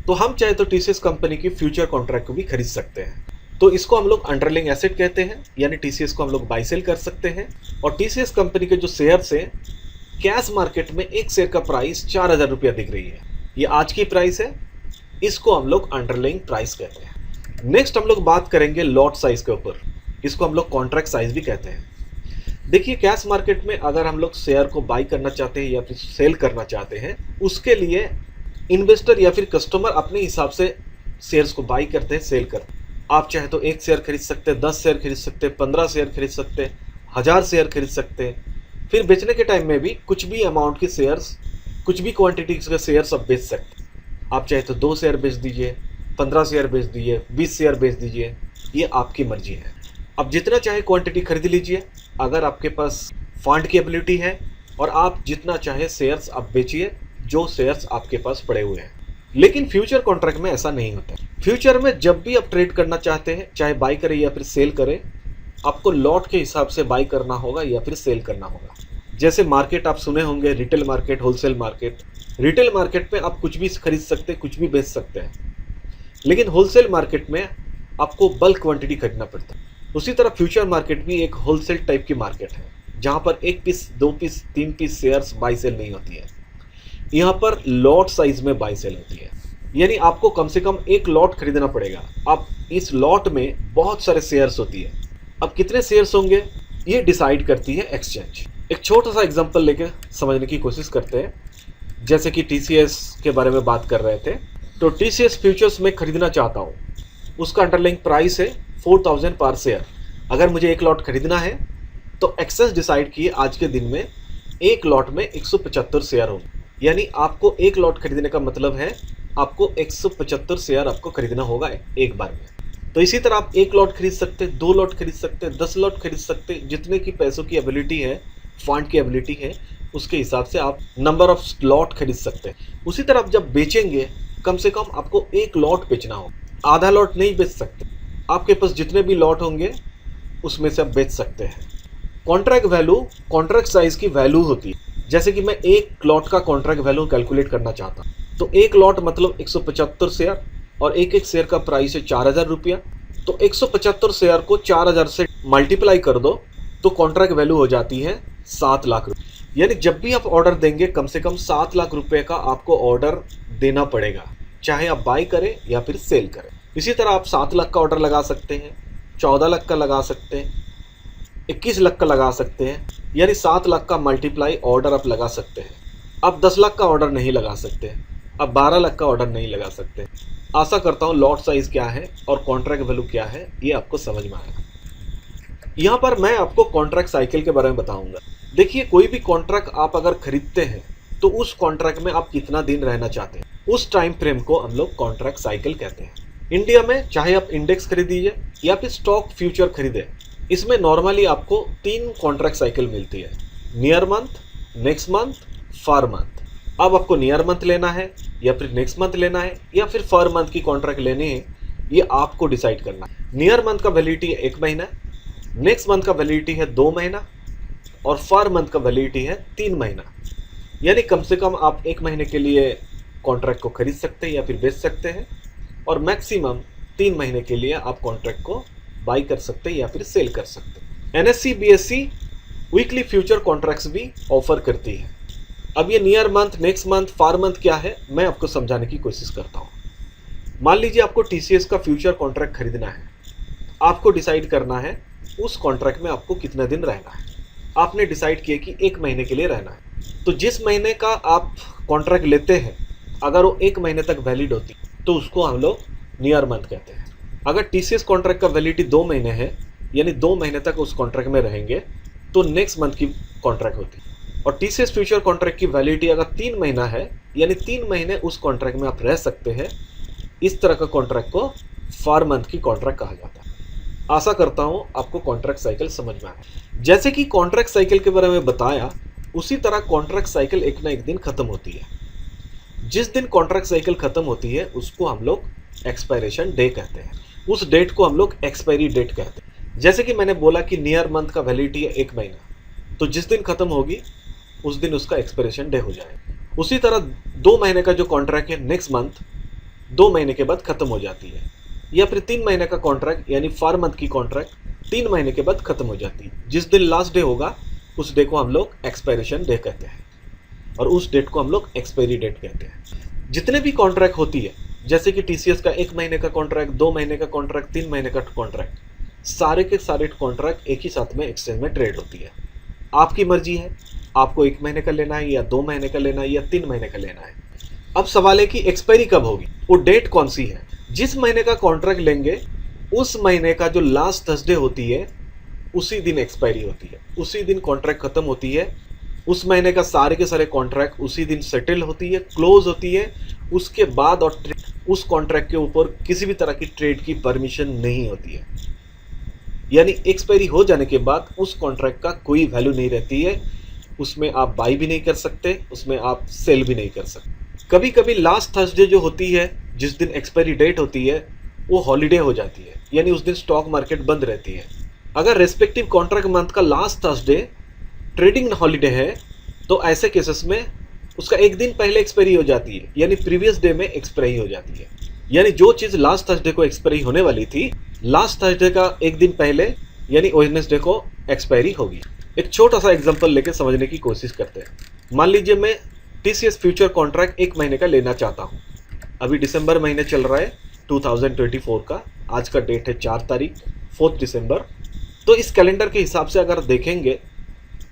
तो हम चाहे तो टीसीएस कंपनी की फ्यूचर कॉन्ट्रैक्ट को भी खरीद सकते हैं। तो इसको हम लोग अंडरलाइंग एसेट कहते हैं, यानी टीसीएस को हम लोग बाई सेल कर सकते हैं। और टीसीएस कंपनी के जो शेयर्स हैं, कैश मार्केट में एक शेयर का प्राइस 4,000 रुपया दिख रही है, ये आज की प्राइस है, इसको हम लोग अंडरलाइंग प्राइस कहते हैं। नेक्स्ट हम लोग बात करेंगे लॉट साइज के ऊपर, इसको हम लोग कॉन्ट्रैक्ट साइज भी कहते हैं। देखिए, कैश मार्केट में अगर हम लोग शेयर को बाई करना चाहते हैं या फिर सेल करना चाहते हैं, उसके लिए इन्वेस्टर या फिर कस्टमर अपने हिसाब से शेयर्स को बाई करते हैं, सेल करते हैं। आप चाहे तो 1 शेयर खरीद सकते हैं, 10 शेयर खरीद सकते हैं, 15 शेयर खरीद सकते हैं, 1000 शेयर खरीद सकते हैं। फिर बेचने के टाइम में भी कुछ भी अमाउंट के शेयर्स, कुछ भी क्वांटिटी के शेयर्स आप बेच सकते हैं। आप चाहे तो 2 शेयर बेच दीजिए, 15 शेयर बेच दीजिए, 20 शेयर बेच दीजिए, ये आपकी मर्जी है। अब जितना चाहे क्वांटिटी खरीद लीजिए, अगर आपके पास फंड की एबिलिटी है, और आप जितना चाहे शेयर्स आप बेचिए, जो शेयर्स आपके पास पड़े हुए हैं। लेकिन फ्यूचर कॉन्ट्रैक्ट में ऐसा नहीं होता। फ्यूचर में जब भी आप ट्रेड करना चाहते हैं, चाहे बाई करें या फिर सेल करें, आपको लॉट के हिसाब से बाई करना होगा या फिर सेल करना होगा। जैसे मार्केट आप सुने होंगे, retail market, wholesale market. Retail market में आप कुछ भी खरीद सकते हैं, कुछ भी बेच सकते हैं, लेकिन होलसेल मार्केट में आपको बल्क क्वांटिटी खरीदना पड़ता है। उसी तरह फ्यूचर मार्केट भी एक होलसेल टाइप की मार्केट है, जहाँ पर 1 piece, 2 piece, 3 piece shares buy sell नहीं होती है। यहाँ पर लॉट साइज में बाई सेल होती है, यानी आपको कम से कम 1 लॉट खरीदना पड़ेगा। अब इस लॉट में बहुत सारे शेयर्स होती है। अब कितने शेयर्स होंगे ये डिसाइड करती है एक्सचेंज। एक छोटा सा एग्जांपल लेके समझने की कोशिश करते हैं। जैसे कि टीसीएस के बारे में बात कर रहे थे, तो टीसीएस फ्यूचर्स में खरीदना चाहता हूँ, उसका अंडरलाइंग प्राइस है 4000 पर शेयर। अगर मुझे 1 लॉट खरीदना है तो एक्सचेंज डिसाइड किए आज के दिन में 1 लॉट में 175 शेयर होंगे। यानी आपको एक लॉट खरीदने का मतलब है आपको 175 शेयर आपको खरीदना होगा एक बार में। तो इसी तरह आप एक लॉट खरीद सकते हैं, 2 लॉट खरीद सकते हैं, 10 लॉट खरीद सकते हैं, जितने की पैसों की एबिलिटी है, फंड की एबिलिटी है, उसके हिसाब से आप नंबर ऑफ लॉट खरीद सकते हैं। उसी तरह आप जब बेचेंगे कम से कम आपको एक लॉट बेचना हो, आधा लॉट नहीं बेच सकते। आपके पास जितने भी लॉट होंगे उसमें से आप बेच सकते हैं। कॉन्ट्रैक्ट वैल्यू कॉन्ट्रैक्ट साइज की वैल्यू होती है। जैसे कि मैं एक लॉट का कॉन्ट्रैक्ट वैल्यू कैलकुलेट करना चाहता हूँ, तो एक लॉट मतलब 175 शेयर और एक एक शेयर का प्राइस है 4000 रुपया। तो 175 शेयर को 4000 से मल्टीप्लाई कर दो तो कॉन्ट्रैक्ट वैल्यू हो जाती है 7 लाख रुपये। यानी जब भी आप ऑर्डर देंगे कम से कम 7 लाख रुपए का आपको ऑर्डर देना पड़ेगा, चाहे आप बाई करें या फिर सेल करें। इसी तरह आप 7 लाख का ऑर्डर लगा सकते हैं, 14 लाख का लगा सकते हैं, 21 लाख का लगा सकते हैं, यानी 7 लाख का मल्टीप्लाई ऑर्डर आप लगा सकते हैं। आप 10 लाख का ऑर्डर नहीं लगा सकते, आप 12 लाख का ऑर्डर नहीं लगा सकते। आशा करता हूँ लॉट साइज क्या है और कॉन्ट्रैक्ट वैल्यू क्या है ये आपको समझ में आएगा। यहाँ पर मैं आपको कॉन्ट्रैक्ट साइकिल के बारे में बताऊंगा। देखिए, कोई भी कॉन्ट्रैक्ट आप अगर खरीदते हैं तो उस कॉन्ट्रैक्ट में आप कितना दिन रहना चाहते हैं, उस टाइम फ्रेम को हम लोग कॉन्ट्रैक्ट साइकिल कहते हैं। इंडिया में चाहे आप इंडेक्स खरीदिए या फिर स्टॉक फ्यूचर खरीदे, इसमें नॉर्मली आपको 3 कॉन्ट्रैक्ट साइकिल मिलती है, नियर मंथ, नेक्स्ट मंथ, फर मंथ। अब आपको नियर मंथ लेना है या फिर नेक्स्ट मंथ लेना है या फिर फर मंथ की कॉन्ट्रैक्ट लेनी है, ये आपको डिसाइड करना है। नियर मंथ का वैलिडिटी है 1 महीना, नेक्स्ट मंथ का वैलिडिटी है 2 महीना और फर मंथ का वैलिडिटी है 3 महीना। यानी कम से कम आप 1 महीने के लिए कॉन्ट्रैक्ट को खरीद सकते हैं या फिर बेच सकते हैं, और मैक्सिमम 3 महीने के लिए आप कॉन्ट्रैक्ट को बाई कर सकते हैं या फिर सेल कर सकते हैं। NSE BSE weekly future contracts भी ऑफर करती है। अब ये नियर मंथ, नेक्स्ट मंथ, फार मंथ क्या है मैं आपको समझाने की कोशिश करता हूँ। मान लीजिए आपको TCS का फ्यूचर कॉन्ट्रैक्ट खरीदना है, आपको डिसाइड करना है उस कॉन्ट्रैक्ट में आपको कितना दिन रहना है। आपने डिसाइड किया कि 1 महीने के लिए रहना है, तो जिस महीने का आप कॉन्ट्रैक्ट लेते हैं अगर वो 1 महीने तक वैलिड होती तो उसको हम लोग नियर मंथ कहते हैं। अगर TCS कॉन्ट्रैक्ट का वैलिडिटी 2 महीने है, यानी 2 महीने तक उस कॉन्ट्रैक्ट में रहेंगे, तो नेक्स्ट मंथ की कॉन्ट्रैक्ट होती है। और TCS फ्यूचर कॉन्ट्रैक्ट की वैलिडिटी अगर 3 महीना है, यानी 3 महीने उस कॉन्ट्रैक्ट में आप रह सकते हैं, इस तरह का कॉन्ट्रैक्ट को फर मंथ की कॉन्ट्रैक्ट कहा जाता है। आशा करता हूँ आपको कॉन्ट्रैक्ट साइकिल समझ में आया। जैसे कि कॉन्ट्रैक्ट साइकिल के बारे में बताया, उसी तरह कॉन्ट्रैक्ट साइकिल एक ना एक दिन खत्म होती है। जिस दिन कॉन्ट्रैक्ट साइकिल खत्म होती है उसको हम लोग एक्सपायरेशन डे कहते हैं, उस डेट को हम लोग एक्सपायरी डेट कहते हैं। जैसे कि मैंने बोला कि नियर मंथ का वैलिडिटी है 1 महीना, तो जिस दिन खत्म होगी उस दिन उसका एक्सपायरेशन डे हो जाएगा। उसी तरह 2 महीने का जो कॉन्ट्रैक्ट है नेक्स्ट मंथ 2 महीने के बाद खत्म हो जाती है, या फिर 3 महीने का कॉन्ट्रैक्ट यानी फर मंथ की कॉन्ट्रैक्ट 3 महीने के बाद खत्म हो जाती है। जिस दिन लास्ट डे होगा उस डे को हम लोग एक्सपायरेशन डे कहते हैं और उस डेट को हम लोग एक्सपायरी डेट कहते हैं। जितने भी कॉन्ट्रैक्ट होती है, जैसे कि TCS का 1 महीने का कॉन्ट्रैक्ट, 2 महीने का कॉन्ट्रैक्ट, 3 महीने का कॉन्ट्रैक्ट, सारे के सारे कॉन्ट्रैक्ट एक ही साथ में एक्सचेंज में ट्रेड होती है। आपकी मर्जी है, आपको 1 महीने का लेना है या 2 महीने का लेना है या 3 महीने का लेना है। अब सवाल है कि एक्सपायरी कब होगी, वो डेट कौन सी है। जिस महीने का कॉन्ट्रैक्ट लेंगे उस महीने का जो लास्ट थर्सडे होती है उसी दिन एक्सपायरी होती है, उसी दिन कॉन्ट्रैक्ट खत्म होती है। उस महीने का सारे के सारे कॉन्ट्रैक्ट उसी दिन सेटल होती है, क्लोज होती है। उसके बाद और उस कॉन्ट्रैक्ट के ऊपर किसी भी तरह की ट्रेड की परमिशन नहीं होती है। यानी एक्सपायरी हो जाने के बाद उस कॉन्ट्रैक्ट का कोई वैल्यू नहीं रहती है, उसमें आप बाई भी नहीं कर सकते, उसमें आप सेल भी नहीं कर सकते। कभी कभी लास्ट थर्सडे जो होती है, जिस दिन एक्सपायरी डेट होती है, वो हॉलीडे हो जाती है, यानी उस दिन स्टॉक मार्केट बंद रहती है। अगर रेस्पेक्टिव कॉन्ट्रैक्ट मंथ का लास्ट थर्सडे ट्रेडिंग हॉलीडे है तो ऐसे केसेस में उसका 1 दिन पहले एक्सपायरी हो जाती है, यानी प्रीवियस डे में एक्सपायरी हो जाती है। यानी जो चीज़ लास्ट थर्सडे को एक्सपायरी होने वाली थी, लास्ट थर्सडे का 1 दिन पहले यानी वेडनेसडे को एक्सपायरी होगी। एक छोटा सा एग्जांपल लेके समझने की कोशिश करते हैं। मान लीजिए मैं TCS फ्यूचर कॉन्ट्रैक्ट 1 महीने का लेना चाहता हूँ। अभी दिसंबर महीने चल रहा है 2024 का, आज का डेट है 4 तारीख 4 दिसंबर। तो इस कैलेंडर के हिसाब से अगर देखेंगे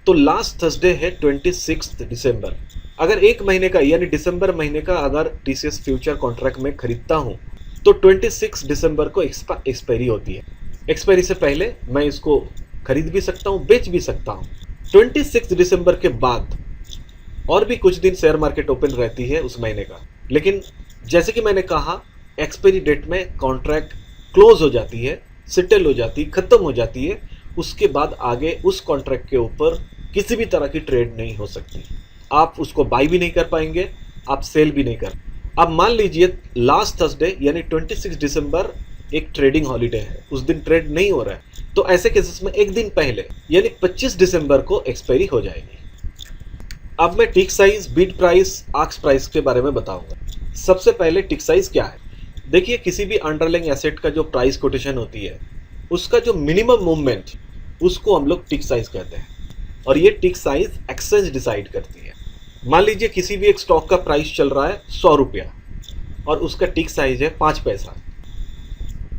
तो लास्ट थर्सडे है 26 दिसंबर। अगर 1 महीने का यानी दिसंबर महीने का अगर TCS फ्यूचर कॉन्ट्रैक्ट में खरीदता हूँ तो 26 दिसंबर को एक्सपायरी होती है। एक्सपायरी से पहले मैं इसको खरीद भी सकता हूँ, बेच भी सकता हूँ। 26 दिसंबर के बाद और भी कुछ दिन शेयर मार्केट ओपन रहती है उस महीने का। लेकिन जैसे कि मैंने कहा, एक्सपायरी डेट में कॉन्ट्रैक्ट क्लोज हो जाती है, सेटल हो जाती है, ख़त्म हो जाती है। उसके बाद आगे उस कॉन्ट्रैक्ट के ऊपर किसी भी तरह की ट्रेड नहीं हो सकती। आप उसको बाई भी नहीं कर पाएंगे, आप सेल भी नहीं कर। अब मान लीजिए लास्ट थर्सडे यानी 26 दिसंबर एक ट्रेडिंग हॉलीडे है, उस दिन ट्रेड नहीं हो रहा है, तो ऐसे केसेस में एक दिन पहले यानी 25 दिसंबर को एक्सपायरी हो जाएगी। अब मैं tick size, bid price, ask price के बारे में बताऊंगा। सबसे पहले टिक साइज क्या है। देखिए, किसी भी अंडरलाइंग एसेट का जो प्राइस कोटेशन होती है, उसका जो मिनिमम मूवमेंट, उसको हम लोग टिक साइज कहते हैं। और ये टिक साइज एक्सचेंज डिसाइड करती है। मान लीजिए किसी भी एक स्टॉक का प्राइस चल रहा है 100 रुपया और उसका टिक साइज है 5 पैसा।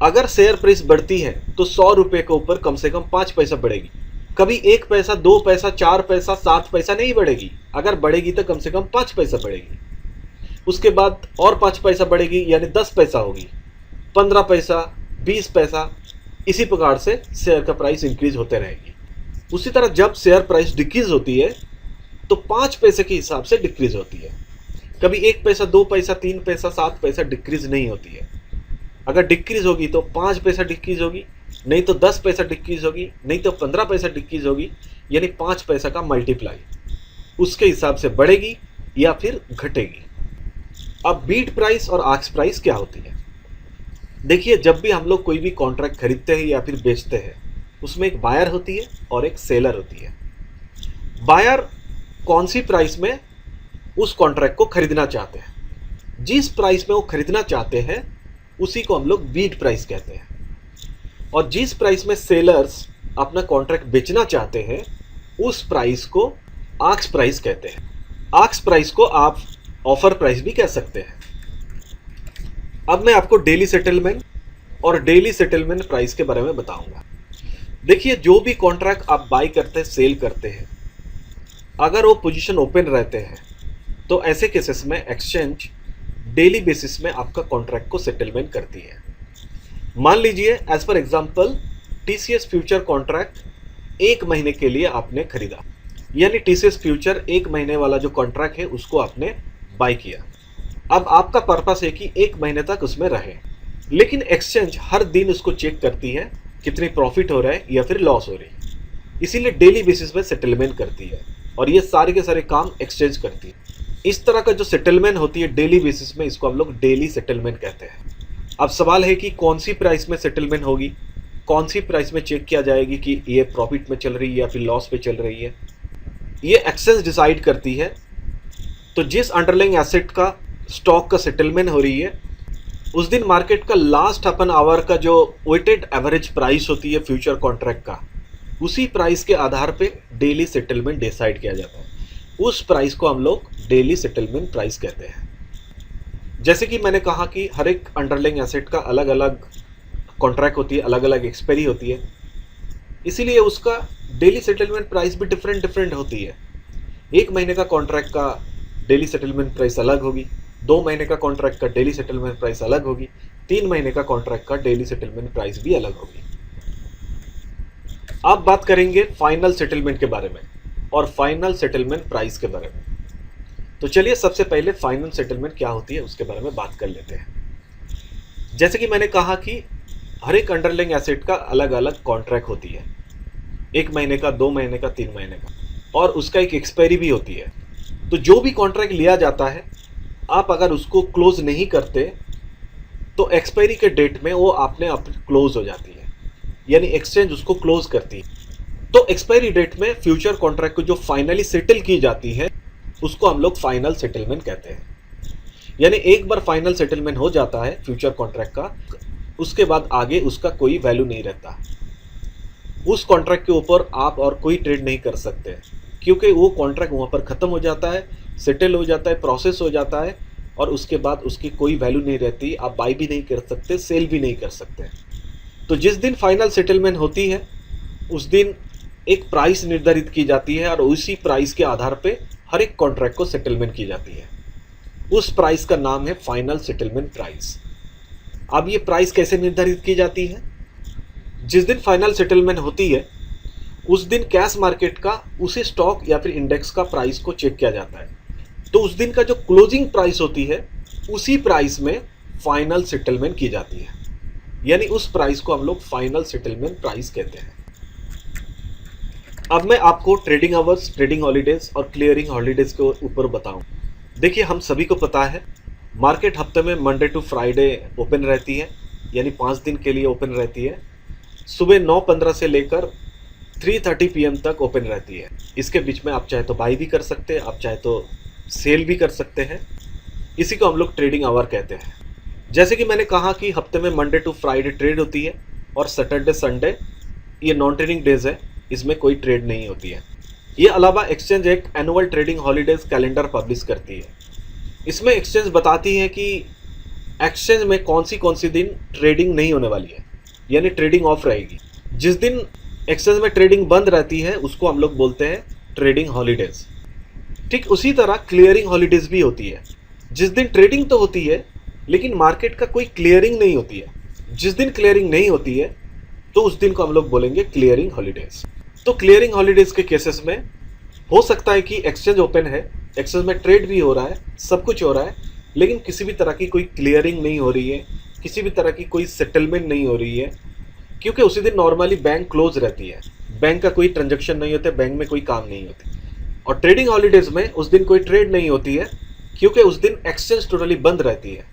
अगर शेयर प्राइस बढ़ती है तो 100 रुपये के ऊपर कम से कम 5 पैसा बढ़ेगी। कभी 1 पैसा, 2 पैसा, 4 पैसा, 7 पैसा नहीं बढ़ेगी। अगर बढ़ेगी तो कम से कम 5 पैसा बढ़ेगी। उसके बाद और 5 पैसा बढ़ेगी यानी 10 पैसा होगी, 15 पैसा, 20 पैसा। इसी प्रकार से शेयर का प्राइस इंक्रीज होते रहेगी। उसी तरह जब शेयर प्राइस डिक्रीज होती है तो 5 पैसे के हिसाब से डिक्रीज होती है। कभी 1 पैसा, 2 पैसा, 3 पैसा, 7 पैसा डिक्रीज नहीं होती है। अगर डिक्रीज होगी तो 5 पैसा डिक्रीज होगी, नहीं तो 10 पैसा डिक्रीज होगी, नहीं तो 15 पैसा डिक्रीज होगी, यानी 5 पैसा का मल्टीप्लाई उसके हिसाब से बढ़ेगी या फिर घटेगी। अब बीट प्राइस और आस्क प्राइस क्या होती है। देखिए, जब भी हम लोग कोई भी कॉन्ट्रैक्ट खरीदते हैं या फिर बेचते हैं, उसमें एक बायर होती है और एक सेलर होती है। बायर कौन सी प्राइस में उस कॉन्ट्रैक्ट को खरीदना चाहते हैं, जिस प्राइस में वो खरीदना चाहते हैं उसी को हम लोग बीट प्राइस कहते हैं। और जिस प्राइस में सेलर्स अपना कॉन्ट्रैक्ट बेचना चाहते हैं उस प्राइस को आस्क प्राइस कहते हैं। आस्क प्राइस को आप ऑफर प्राइस भी कह सकते हैं। अब मैं आपको डेली सेटलमेंट और डेली सेटलमेंट प्राइस के बारे में बताऊंगा। देखिए, जो भी कॉन्ट्रैक्ट आप बाई करते हैं, सेल करते हैं, अगर वो पोजीशन ओपन रहते हैं तो ऐसे केसेस में एक्सचेंज डेली बेसिस में आपका कॉन्ट्रैक्ट को सेटलमेंट करती है। मान लीजिए as per example TCS future contract 1 महीने के लिए आपने खरीदा, यानी टीसीएस फ्यूचर 1 महीने वाला जो कॉन्ट्रैक्ट है उसको आपने बाई किया। अब आपका पर्पस है कि 1 महीने तक उसमें रहे, लेकिन एक्सचेंज हर दिन उसको चेक करती है कितनी प्रॉफिट हो रहा है या फिर लॉस हो रही है, इसीलिए डेली बेसिस में सेटलमेंट करती है और ये सारे के सारे काम एक्सचेंज करती है। इस तरह का जो सेटलमेंट होती है डेली बेसिस में, इसको हम लोग डेली सेटलमेंट कहते हैं। अब सवाल है कि कौन सी प्राइस में सेटलमेंट होगी, कौन सी प्राइस में चेक किया जाएगी कि ये प्रॉफिट में चल रही है या फिर लॉस पे चल रही है, ये एक्सचेंज डिसाइड करती है। तो जिस अंडरलाइंग एसेट का स्टॉक का सेटलमेंट हो रही है उस दिन मार्केट का लास्ट अपन आवर का जो वेटेड एवरेज प्राइस होती है फ्यूचर कॉन्ट्रैक्ट का, उसी प्राइस के आधार पे डेली सेटलमेंट डिसाइड किया जाता है। उस प्राइस को हम लोग डेली सेटलमेंट प्राइस कहते हैं। जैसे कि मैंने कहा कि हर एक अंडरलाइंग एसेट का अलग अलग कॉन्ट्रैक्ट होती है, अलग अलग एक्सपायरी होती है, इसीलिए उसका डेली सेटलमेंट प्राइस भी डिफरेंट होती है। 1 महीने का कॉन्ट्रैक्ट का डेली सेटलमेंट प्राइस अलग होगी, 2 महीने का कॉन्ट्रैक्ट का डेली सेटलमेंट प्राइस अलग होगी, 3 महीने का कॉन्ट्रैक्ट का डेली सेटलमेंट प्राइस भी अलग होगी। अब बात करेंगे फाइनल सेटलमेंट के बारे में और फाइनल सेटलमेंट प्राइस के बारे में। तो चलिए सबसे पहले फाइनल सेटलमेंट क्या होती है उसके बारे में बात कर लेते हैं। जैसे कि मैंने कहा कि हर एक अंडरलाइंग एसेट का अलग अलग कॉन्ट्रैक्ट होती है, 1 महीने का, 2 महीने का, 3 महीने का, और उसका एक एक्सपायरी भी होती है। तो जो भी कॉन्ट्रैक्ट लिया जाता है, आप अगर उसको क्लोज नहीं करते तो एक्सपायरी के डेट में वो आपने क्लोज हो जाती है, यानी एक्सचेंज उसको क्लोज करती है। तो एक्सपायरी डेट में फ्यूचर कॉन्ट्रैक्ट को जो फाइनली सेटल की जाती है उसको हम लोग फाइनल सेटलमेंट कहते हैं। यानी एक बार फाइनल सेटलमेंट हो जाता है फ्यूचर कॉन्ट्रैक्ट का, उसके बाद आगे उसका कोई वैल्यू नहीं रहता। उस कॉन्ट्रैक्ट के ऊपर आप और कोई ट्रेड नहीं कर सकते, क्योंकि वो कॉन्ट्रैक्ट वहाँ पर ख़त्म हो जाता है, सेटल हो जाता है, प्रोसेस हो जाता है, और उसके बाद उसकी कोई वैल्यू नहीं रहती। आप बाई भी नहीं कर सकते, सेल भी नहीं कर सकते। तो जिस दिन फाइनल सेटलमेंट होती है उस दिन एक प्राइस निर्धारित की जाती है और उसी प्राइस के आधार पे हर एक कॉन्ट्रैक्ट को सेटलमेंट की जाती है। उस प्राइस का नाम है फाइनल सेटलमेंट प्राइस। अब ये प्राइस कैसे निर्धारित की जाती है? जिस दिन फाइनल सेटलमेंट होती है उस दिन कैश मार्केट का उसी स्टॉक या फिर इंडेक्स का प्राइस को चेक किया जाता है तो उस दिन का जो क्लोजिंग प्राइस होती है उसी प्राइस में फाइनल सेटलमेंट की जाती है, यानी उस प्राइस को हम लोग फाइनल सेटलमेंट प्राइस कहते हैं। अब मैं आपको ट्रेडिंग आवर्स, ट्रेडिंग हॉलीडेज और क्लियरिंग हॉलीडेज के ऊपर बताऊं। देखिए, हम सभी को पता है मार्केट हफ्ते में मंडे टू फ्राइडे ओपन रहती है, यानी 5 दिन के लिए ओपन रहती है। सुबह 9:15 से लेकर 3:30 PM तक ओपन रहती है। इसके बीच में आप चाहे तो बाई भी कर सकते हैं, आप चाहे तो सेल भी कर सकते हैं। इसी को हम लोग ट्रेडिंग आवर कहते हैं। जैसे कि मैंने कहा कि हफ्ते में मंडे टू फ्राइडे ट्रेड होती है और सैटरडे संडे ये नॉन ट्रेडिंग डेज है, इसमें कोई ट्रेड नहीं होती है। ये अलावा एक्सचेंज एक annual trading holidays calendar publish करती है। इसमें एक्सचेंज बताती है कि एक्सचेंज में कौन सी दिन ट्रेडिंग नहीं होने वाली है, यानी ट्रेडिंग ऑफ रहेगी। जिस दिन एक्सचेंज में ट्रेडिंग बंद रहती है उसको हम लोग बोलते हैं ट्रेडिंग हॉलीडेज। ठीक उसी तरह क्लियरिंग हॉलीडेज भी होती है। जिस दिन ट्रेडिंग तो होती है लेकिन मार्केट का कोई क्लियरिंग नहीं होती है। जिस दिन क्लियरिंग नहीं होती है तो उस दिन को हम लोग बोलेंगे क्लियरिंग हॉलीडेज। तो क्लियरिंग हॉलीडेज के केसेस में हो सकता है कि एक्सचेंज ओपन है, एक्सचेंज में ट्रेड भी हो रहा है, सब कुछ हो रहा है, लेकिन किसी भी तरह की कोई क्लियरिंग नहीं हो रही है, किसी भी तरह की कोई सेटलमेंट नहीं हो रही है, क्योंकि उसी दिन नॉर्मली बैंक क्लोज रहती है, बैंक का कोई ट्रांजैक्शन नहीं होता, बैंक में कोई काम नहीं होती। और ट्रेडिंग हॉलीडेज में उस दिन कोई ट्रेड नहीं होती है, क्योंकि उस दिन एक्सचेंज टोटली बंद रहती है।